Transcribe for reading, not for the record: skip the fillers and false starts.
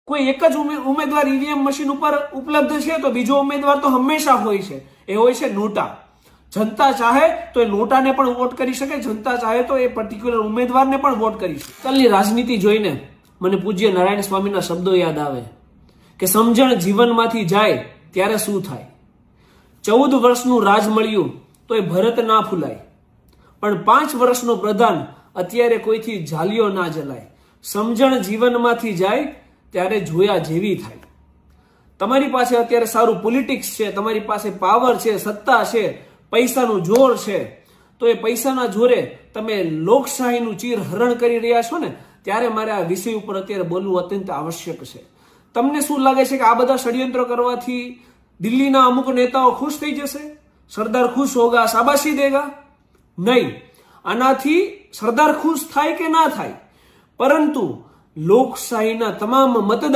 કોઈ એક જ ઉમેદવાર ઈવીએમ મશીન ઉપર ઉપલબ્ધ છે તો બીજો ઉમેદવાર તો હંમેશા હોય છે, એ હોય છે નોટા. જનતા ચાહે તો એ નોટાને પણ વોટ કરી શકે, જનતા ચાહે તો એ પર્ટિક્યુલર ઉમેદવારને પણ વોટ કરી શકે. કાલની રાજનીતિ જોઈને મને પૂજ્ય નારાયણ સ્વામીના શબ્દો યાદ આવે કે સમજણ જીવનમાંથી જાય ત્યારે શું થાય. 14 વર્ષનું રાજ મળ્યું તો એ ભરત ના ફૂલાય, પણ 5 વર્ષનો પ્રધાન અત્યારે કોઈથી ઝાલિયો ના જલાય. સમજણ જીવનમાંથી જાય ત્યારે જોયા જેવી થાય. તમારી પાસે અત્યારે સારું પોલિટિક્સ છે, તમારી પાસે પાવર છે, સત્તા છે, પૈસાનું જોર છે, તો એ પૈસાના જોરે તમે લોકશાહીનું ચીર હરણ કરી રહ્યા છો ને, ત્યારે મારે આ વિષય ઉપર અત્યારે બોલવું અત્યંત આવશ્યક છે. તમને શું લાગે છે કે આ બધા ષડયંત્રો કરવાથી દિલ્હીના અમુક નેતાઓ ખુશ થઈ જશે? સરદાર ખુશ હોગા, શાબાશી દેગા? નહીં. આનાથી સરદાર ખુશ થાય કે ના થાય, પરંતુ લોકશાહીના તમામ મતદારો